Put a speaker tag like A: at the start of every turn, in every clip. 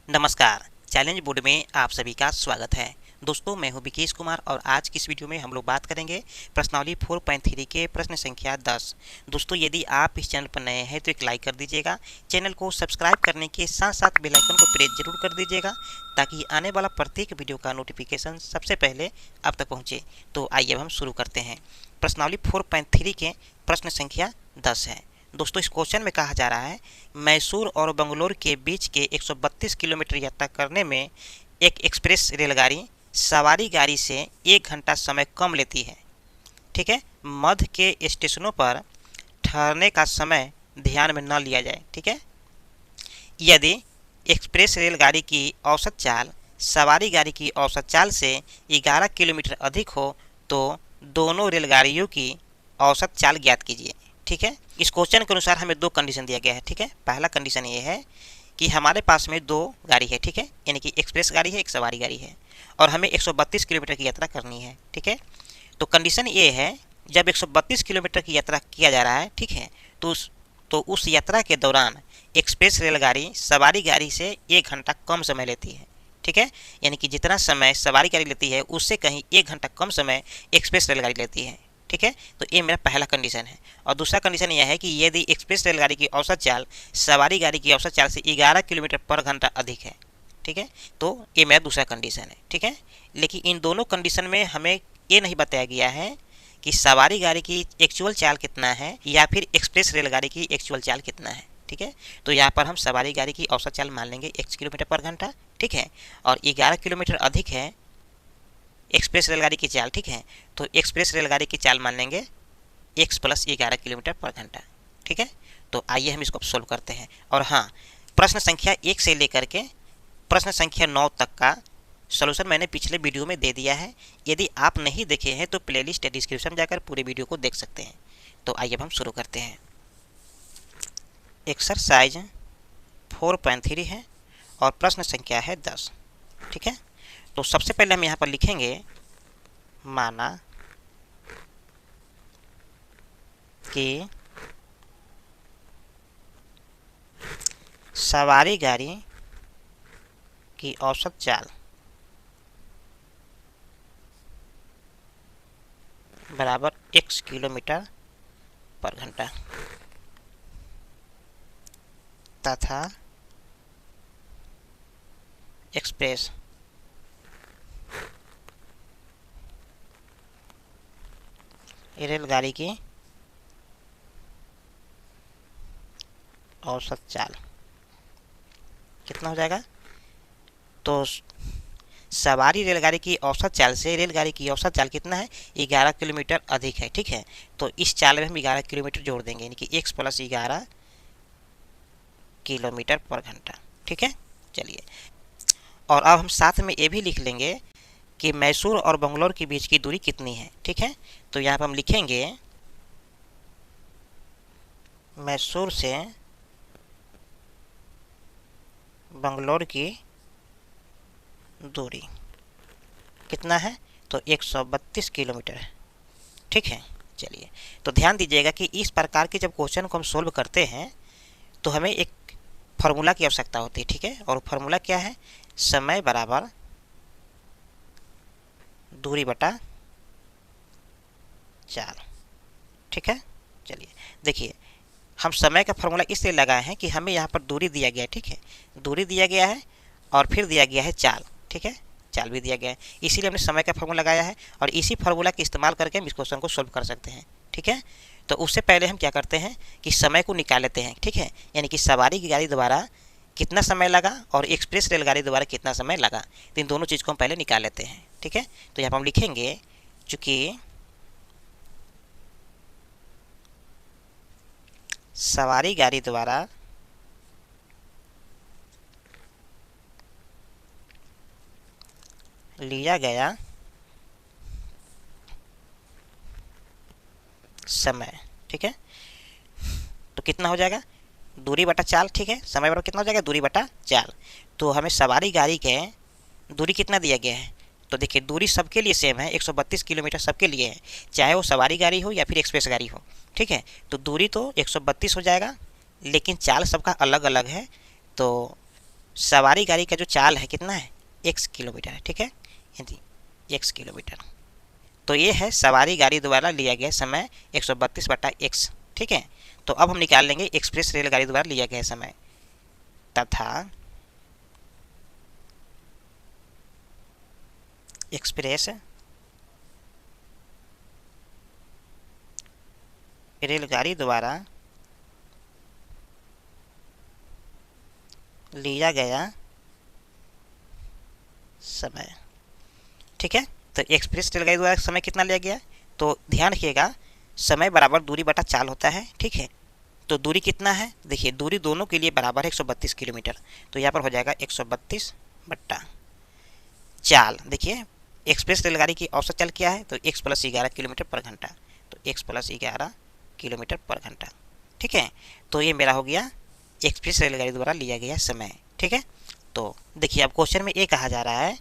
A: नमस्कार। Challenge board में आप सभी का स्वागत है। दोस्तों, मैं हूं विकेश कुमार और आज की इस वीडियो में हम लोग बात करेंगे प्रश्नावली 4.3 के प्रश्न संख्या 10। दोस्तों, यदि आप इस चैनल पर नए हैं तो एक लाइक कर दीजिएगा। चैनल को सब्सक्राइब करने के साथ साथ बेल आइकन को प्रेस जरूर कर दीजिएगा ताकि आने वाला प्रत्येक वीडियो का नोटिफिकेशन सबसे पहले आप तक पहुँचे। तो आइए अब हम शुरू करते हैं। प्रश्नावली 4.3 के प्रश्न संख्या 10 है। दोस्तों, इस क्वेश्चन में कहा जा रहा है मैसूर और बंगलोर के बीच के 132 किलोमीटर यात्रा करने में एक एक्सप्रेस रेलगाड़ी सवारी गाड़ी से 1 घंटा समय कम लेती है। ठीक है, मध्य के स्टेशनों पर ठहरने का समय ध्यान में न लिया जाए। ठीक है, यदि एक्सप्रेस रेलगाड़ी की औसत चाल सवारी गाड़ी की औसत चाल से 11 किलोमीटर अधिक हो तो दोनों रेलगाड़ियों की औसत चाल ज्ञात कीजिए। ठीक है, इस क्वेश्चन के अनुसार हमें दो कंडीशन दिया गया है। ठीक है, पहला कंडीशन ये है कि हमारे पास में दो गाड़ी है। ठीक है, यानी कि एक्सप्रेस गाड़ी है, एक सवारी गाड़ी है और हमें 132 किलोमीटर की यात्रा करनी है। ठीक है, तो कंडीशन ये है जब 132 किलोमीटर की यात्रा किया जा रहा है, ठीक है, तो उस यात्रा के दौरान एक्सप्रेस रेलगाड़ी सवारी गाड़ी से 1 घंटा कम समय लेती है। ठीक है, यानी कि जितना समय सवारी गाड़ी लेती है उससे कहीं 1 घंटा कम समय एक्सप्रेस रेलगाड़ी लेती है। ठीक है, तो ये मेरा पहला कंडीशन है। और दूसरा कंडीशन यह है कि यदि एक्सप्रेस रेलगाड़ी की औसत चाल सवारी गाड़ी की औसत चाल से 11 किलोमीटर पर घंटा अधिक है। ठीक है, तो ये मेरा दूसरा कंडीशन है। ठीक है, लेकिन इन दोनों कंडीशन में हमें ये नहीं बताया गया है कि सवारी गाड़ी की एक्चुअल चाल कितना है या फिर एक्सप्रेस रेलगाड़ी की एक्चुअल चाल कितना है। ठीक है, तो यहाँ पर हम सवारी गाड़ी की औसत चाल मान लेंगे 1 किलोमीटर पर घंटा। ठीक है, और 11 किलोमीटर अधिक है एक्सप्रेस रेलगाड़ी की चाल। ठीक है, तो एक्सप्रेस रेलगाड़ी की चाल मान लेंगे x + 11 किलोमीटर पर घंटा। ठीक है, तो आइए हम इसको सोल्व करते हैं। और हाँ, प्रश्न संख्या 1 से लेकर के प्रश्न संख्या 9 तक का सॉल्यूशन मैंने पिछले वीडियो में दे दिया है। यदि आप नहीं देखे हैं तो प्लेलिस्ट या डिस्क्रिप्शन में जाकर पूरे वीडियो को देख सकते हैं। तो आइए अब हम शुरू करते हैं। एक्सरसाइज 4.3 है और प्रश्न संख्या है 10। ठीक है, तो सबसे पहले हम यहाँ पर लिखेंगे माना कि सवारी गाड़ी की औसत चाल बराबर x किलोमीटर पर घंटा तथा एक्सप्रेस रेलगाड़ी की औसत चाल कितना हो जाएगा। तो सवारी रेलगाड़ी की औसत चाल से रेलगाड़ी की औसत चाल कितना है, 11 किलोमीटर अधिक है। ठीक है, तो इस चाल में हम 11 किलोमीटर जोड़ देंगे, यानी कि x + 11 किलोमीटर पर घंटा। ठीक है, चलिए, और अब हम साथ में ये भी लिख लेंगे कि मैसूर और बंगलोर के बीच की दूरी कितनी है। ठीक है, तो यहाँ पर हम लिखेंगे मैसूर से बंगलोर की दूरी कितना है, तो 132 किलोमीटर है। ठीक है, चलिए, तो ध्यान दीजिएगा कि इस प्रकार के जब क्वेश्चन को हम सोल्व करते हैं तो हमें एक फार्मूला की आवश्यकता होती है। ठीक है, और फार्मूला क्या है, समय बराबर दूरी बटा चाल। ठीक है, चलिए देखिए, हम समय का फार्मूला इसलिए लगाए हैं कि हमें यहाँ पर दूरी दिया गया है। ठीक है, दूरी दिया गया है और फिर दिया गया है चाल। ठीक है, चाल भी दिया गया है, इसीलिए हमने समय का फार्मूला लगाया है और इसी फार्मूला का इस्तेमाल करके हम इस क्वेश्चन को सोल्व कर सकते हैं। ठीक है, तो उससे पहले हम क्या करते हैं कि समय को निकाल लेते हैं। ठीक है, यानी कि सवारी की गाड़ी द्वारा कितना समय लगा और एक्सप्रेस रेलगाड़ी द्वारा कितना समय लगा, तो इन दोनों चीज़ को हम पहले निकाल लेते हैं। ठीक है, तो यहाँ पर हम लिखेंगे चूँकि सवारी गाड़ी द्वारा लिया गया समय, ठीक है, तो कितना हो जाएगा, दूरी बटा चाल। ठीक है, समय बराबर कितना हो जाएगा, दूरी बटा चाल। तो हमें सवारी गाड़ी के दूरी कितना दिया गया है, तो देखिए दूरी सबके लिए सेम है, 132 किलोमीटर सबके लिए है, चाहे वो सवारी गाड़ी हो या फिर एक्सप्रेस गाड़ी हो। ठीक है, तो दूरी तो 132 हो जाएगा, लेकिन चाल सबका अलग अलग है। तो सवारी गाड़ी का जो चाल है कितना है, x किलोमीटर है, ठीक है, यदि x किलोमीटर, तो ये है सवारी गाड़ी द्वारा लिया गया समय 132/x, ठीक है। तो अब हम निकाल लेंगे एक्सप्रेस रेलगाड़ी द्वारा लिया गया समय, तथा एक्सप्रेस रेलगाड़ी द्वारा लिया गया समय, ठीक है। तो एक्सप्रेस रेलगाड़ी द्वारा समय कितना लिया गया, तो ध्यान रखिएगा समय बराबर दूरी बटा चाल होता है, ठीक है। तो दूरी कितना है, देखिए दूरी दोनों के लिए बराबर है 132 किलोमीटर, तो यहाँ पर हो जाएगा 132 बट्टा चाल। देखिए एक्सप्रेस रेलगाड़ी की औसत चाल क्या है, तो x + 11 किलोमीटर पर घंटा, तो x + 11 किलोमीटर पर घंटा, ठीक है। तो ये मेरा हो गया एक्सप्रेस रेलगाड़ी द्वारा लिया गया समय, ठीक है। तो देखिए अब क्वेश्चन में ये कहा जा रहा है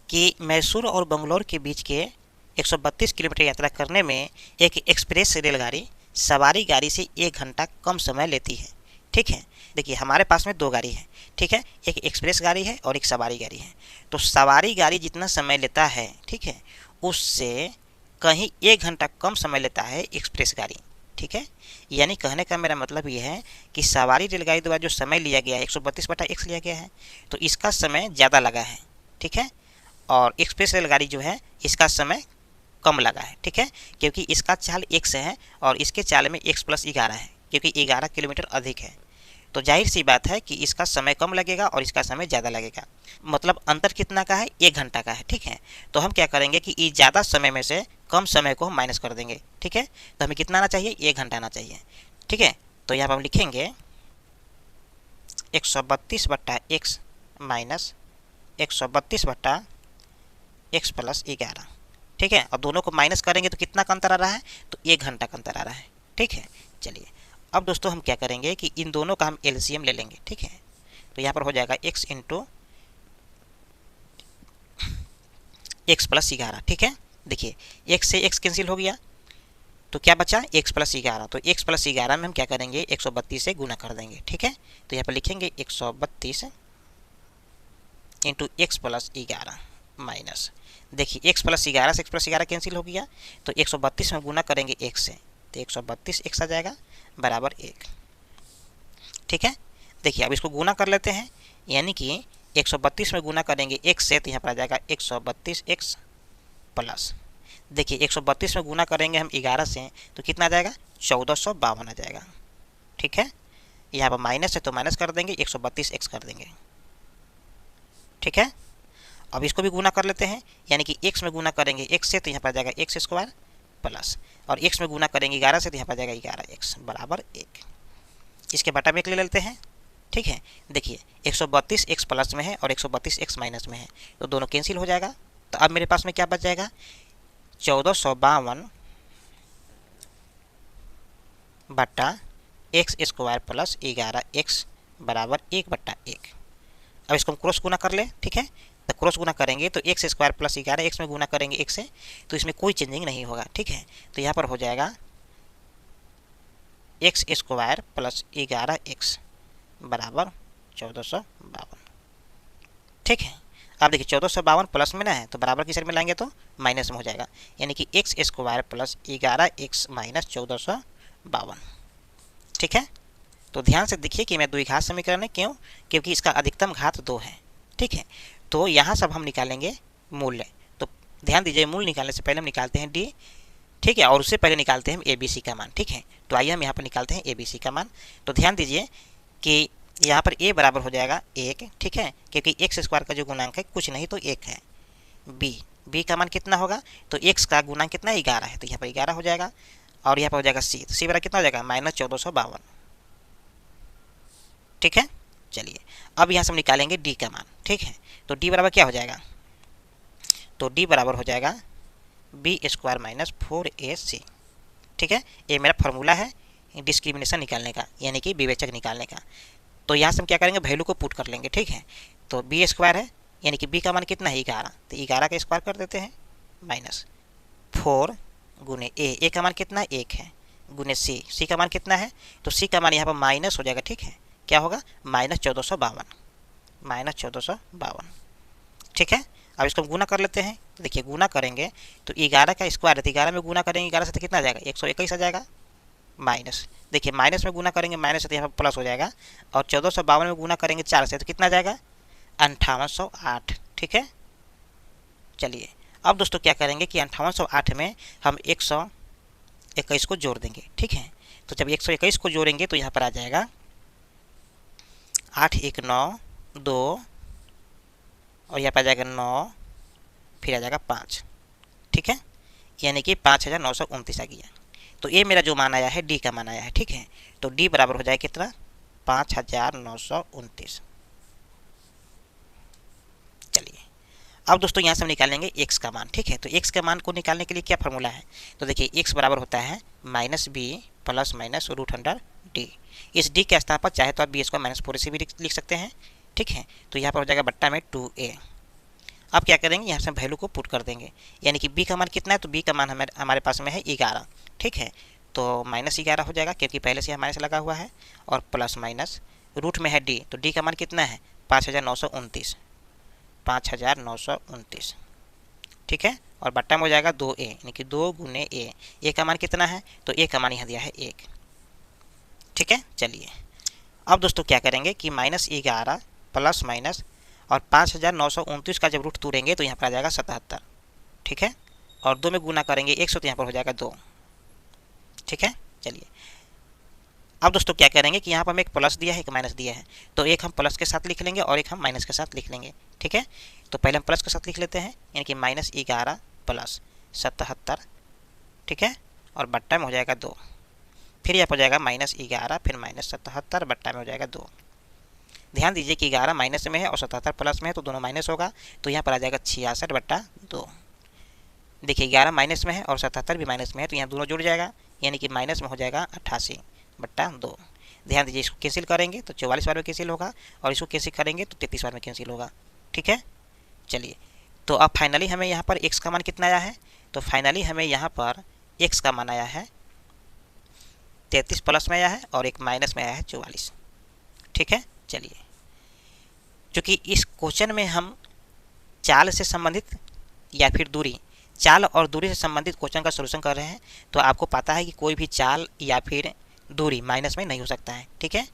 A: कि मैसूर और बंगलौर के बीच के 132 किलोमीटर यात्रा करने में एक एक्सप्रेस रेलगाड़ी सवारी गाड़ी से 1 घंटा कम समय लेती है, ठीक है। देखिए हमारे पास में 2 गाड़ी है, ठीक है, एक एक्सप्रेस गाड़ी है और एक सवारी गाड़ी है। तो सवारी गाड़ी जितना समय लेता है, ठीक है, उससे कहीं 1 घंटा कम समय लेता है एक्सप्रेस गाड़ी, ठीक है। यानी कहने का मेरा मतलब ये है कि सवारी रेलगाड़ी द्वारा जो समय लिया गया है 132/x लिया गया है, तो इसका समय ज़्यादा लगा है, ठीक है, और एक्सप्रेस रेलगाड़ी जो है इसका समय कम लगा है, ठीक है, क्योंकि इसका चाल x है और इसके चाल में x + 11 है, क्योंकि 11 किलोमीटर अधिक है। तो जाहिर सी बात है कि इसका समय कम लगेगा और इसका समय ज़्यादा लगेगा, मतलब अंतर कितना का है, 1 घंटा का है, ठीक है। तो हम क्या करेंगे कि इस ज़्यादा समय में से कम समय को हम माइनस कर देंगे, ठीक है। तो हमें कितना आना चाहिए, 1 घंटा आना चाहिए, ठीक है। तो यहाँ पर हम लिखेंगे 132/x माइनस 132/x + 11, ठीक है। और दोनों को माइनस करेंगे तो कितना का अंतर आ रहा है, तो 1 घंटा का अंतर आ रहा है, ठीक है। चलिए अब दोस्तों हम क्या करेंगे कि इन दोनों का हम एलसीएम ले लेंगे, ठीक है। तो यहाँ पर हो जाएगा x × x + 11, ठीक है। देखिए x से x कैंसिल हो गया तो क्या बचा, x + 11, तो x + 11 में हम क्या करेंगे 132 से गुना कर देंगे, ठीक है। तो यहाँ पर लिखेंगे 132 × x + 11 माइनस, देखिए x + 11 से x + 11 कैंसिल हो गया, तो 132 में गुना करेंगे 1 से, तो 132 x आ जाएगा बराबर 1, ठीक है। देखिए अब इसको गुना कर लेते हैं, यानी कि 132 में गुना करेंगे 1 से, तो यहाँ पर आ जाएगा 132x प्लस, देखिए 132 में गुना करेंगे हम 11 से तो कितना आ जाएगा, 1452 आ जाएगा, ठीक है। यहाँ पर माइनस है तो माइनस कर देंगे, 132x कर देंगे, ठीक है। अब इसको भी गुना कर लेते हैं, यानी कि x में गुना करेंगे x से, तो यहाँ पर आ जाएगा x² प्लस, और x में गुना करेंगे 11 से, तो यहाँ पर आ जाएगा 11x बराबर 1। इसके बटा में 1 ले लेते हैं, ठीक है। देखिए 132x प्लस में है और 132x माइनस में है, तो दोनों कैंसिल हो जाएगा। तो अब मेरे पास में क्या बच जाएगा, 1452/x² प्लस 11x बराबर 1/1। अब इसको हम क्रॉस गुना कर ले, ठीक है। तो क्रॉस गुना करेंगे तो x² + 11 x में गुना करेंगे 1 से, तो इसमें कोई चेंजिंग नहीं होगा, ठीक है। तो यहाँ पर हो जाएगा x² + 11x बराबर 1452, ठीक है। अब देखिए 1452 प्लस में ना है तो बराबर की साइड में लाएंगे तो माइनस में हो जाएगा, यानी कि x² + 11x माइनस 1452, ठीक है। तो ध्यान से देखिए कि मैं द्विघात समीकरण है, क्यों, क्योंकि इसका अधिकतम घात 2 है, ठीक है। तो यहाँ सब हम निकालेंगे मूल्य, तो ध्यान दीजिए मूल्य निकालने से पहले हम निकालते हैं d, ठीक है, और उससे पहले निकालते हैं हम ABC का मान, ठीक है। तो आइए हम यहाँ पर निकालते हैं ABC का मान। तो ध्यान दीजिए कि यहाँ पर a बराबर हो जाएगा 1, ठीक है, क्योंकि x² का जो गुणांक है कुछ नहीं तो 1 है। b का मान कितना होगा, तो x का गुणांक कितना है 11 है, तो यहाँ पर 11 हो जाएगा, और यहाँ पर हो जाएगा c, तो c बराबर कितना हो जाएगा -1452, ठीक है। चलिए अब यहाँ से हम निकालेंगे d का मान, ठीक है। तो d बराबर क्या हो जाएगा, तो d बराबर हो जाएगा b² - 4ac, ठीक है। ये मेरा फॉर्मूला है डिस्क्रिमिनेशन निकालने का, यानी कि विवेचक निकालने का। तो यहाँ से हम क्या करेंगे, वैल्यू को पुट कर लेंगे, ठीक है। तो b² है, यानी कि b का मान कितना है 11, तो 11 का स्क्वायर कर देते हैं माइनस 4 गुने a का मान कितना है 1 है, गुने c का मान कितना है, तो c का मान यहाँ पर माइनस हो जाएगा, ठीक है, क्या होगा -1452, -1452। ठीक है, अब इसको हम गुना कर लेते हैं। तो देखिए गुना करेंगे तो 11 का स्क्वायर है, तो 11 में गुना करेंगे 11 से तो कितना आ जाएगा 121 आ जाएगा। माइनस, देखिए माइनस में गुना करेंगे माइनस से तो यहाँ पर प्लस हो जाएगा, और 1452 में गुना करेंगे 4 से तो कितना आ जाएगा 5808। ठीक है, चलिए अब दोस्तों क्या करेंगे कि 5808 में हम 121 को जोड़ देंगे। ठीक है, तो जब 121 को जोड़ेंगे तो यहाँ पर आ जाएगा 8 1 9 2, और यहाँ पर आ जाएगा 9, फिर आ जाएगा 5। ठीक है, यानी कि 5929 आ गया। तो ये मेरा जो मान आया है डी का मान आया है। ठीक है, तो डी बराबर हो जाए कितना 5929। चलिए अब दोस्तों यहाँ से हम निकालेंगे x का मान। ठीक है, तो x के मान को निकालने के लिए क्या फॉर्मूला है, तो देखिए x बराबर होता है -b प्लस माइनस √100d। इस d के स्थान पर चाहे तो आप b स्क्वायर -4 से भी लिख सकते हैं। ठीक है, तो यहाँ पर हो जाएगा बट्टा में 2a। अब क्या करेंगे, यहाँ से हम वैल्यू को पुट कर देंगे, यानी कि b का मान कितना है, तो b का मान हमारे पास में है 11। ठीक है, तो -11 हो जाएगा क्योंकि पहले से माइनस लगा हुआ है, और प्लस माइनस रूट में है d, तो d का मान कितना है 5929। 5929। ठीक है, और बट्टा में हो जाएगा 2a, यानी कि 2 गुने a का मान कितना है, तो a का मान यहाँ दिया है 1। ठीक है, चलिए अब दोस्तों क्या करेंगे कि -11 प्लस माइनस और 5929 का जब रूट तोड़ेंगे तो यहाँ पर आ जाएगा 77। ठीक है, और 2 में गुना करेंगे 100 तो यहाँ पर हो जाएगा 2। ठीक है, चलिए अब दोस्तों क्या करेंगे कि यहाँ पर हमें एक प्लस दिया है एक माइनस दिया है, तो एक हम प्लस के साथ लिख लेंगे और एक हम माइनस के साथ लिख लेंगे। ठीक है, तो पहले हम प्लस के साथ लिख लेते हैं, यानी कि -11 प्लस 77। ठीक है, और बट्टा में हो जाएगा 2, फिर यहाँ पर हो जाएगा -11 फिर -77 बट्टा में हो जाएगा 2। ध्यान दीजिए कि 11 माइनस में है और 77 प्लस में है, तो दोनों माइनस होगा, तो यहाँ पर आ जाएगा 66 बट्टा 2। देखिए 11 माइनस में है और 77 भी माइनस में है, तो यहाँ दोनों जुड़ जाएगा, यानी कि माइनस में हो जाएगा 88 बट्टा 2। ध्यान दीजिए इसको कैंसिल करेंगे तो 44 बार में कैंसिल होगा, और इसको कैंसिल करेंगे तो 33 बार में कैंसिल होगा। ठीक है, चलिए तो अब फाइनली हमें यहाँ पर x का मान कितना आया है, तो फाइनली हमें यहाँ पर x का मान आया है 33 प्लस में आया है, और एक माइनस में आया है 44। ठीक है, चलिए चूँकि इस क्वेश्चन में हम चाल से संबंधित या फिर दूरी, चाल और दूरी से संबंधित क्वेश्चन का सलूशन कर रहे हैं, तो आपको पता है कि कोई भी चाल या फिर दूरी माइनस में नहीं हो सकता है। ठीक है,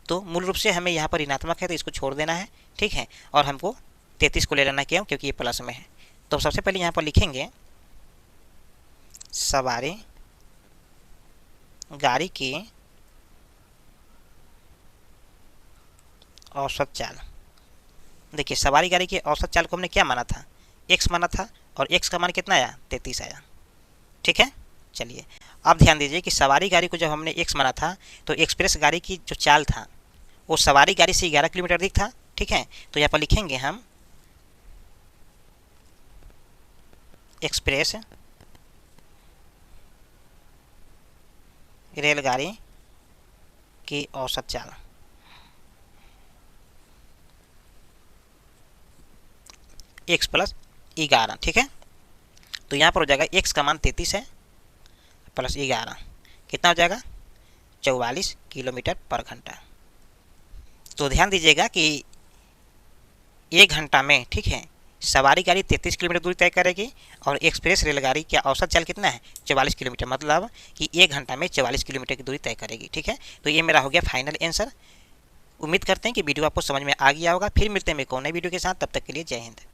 A: तो मूल रूप से हमें यहाँ पर ऋणात्मक है तो इसको छोड़ देना है। ठीक है, और हमको 33 को ले लेना क्यों, क्योंकि ये प्लस में है। तो सबसे पहले यहाँ पर लिखेंगे सवारी गाड़ी की औसत चाल। देखिए सवारी गाड़ी की औसत चाल को हमने क्या माना था, x माना था, और x का मान कितना आया 33 आया। ठीक है, चलिए अब ध्यान दीजिए कि सवारी गाड़ी को जब हमने x माना था तो एक्सप्रेस गाड़ी की जो चाल था वो सवारी गाड़ी से 11 किलोमीटर अधिक था। ठीक है, तो यहाँ पर लिखेंगे हम एक्सप्रेस रेलगाड़ी की औसत चाल। x plus 11। ठीक है, तो यहाँ पर हो जाएगा x का मान 33 है प्लस 11 कितना हो जाएगा 44 किलोमीटर पर घंटा। तो ध्यान दीजिएगा कि 1 घंटा में, ठीक है, सवारी गाड़ी 33 किलोमीटर दूरी तय करेगी और एक्सप्रेस रेलगाड़ी का औसत चाल कितना है 44 किलोमीटर, मतलब कि 1 घंटा में 44 किलोमीटर की दूरी तय करेगी। ठीक है, तो ये मेरा हो गया फाइनल आंसर। उम्मीद करते हैं कि वीडियो आपको समझ में आ गया होगा। फिर मिलते हैं एक और नई वीडियो के साथ, तब तक के लिए जय हिंद।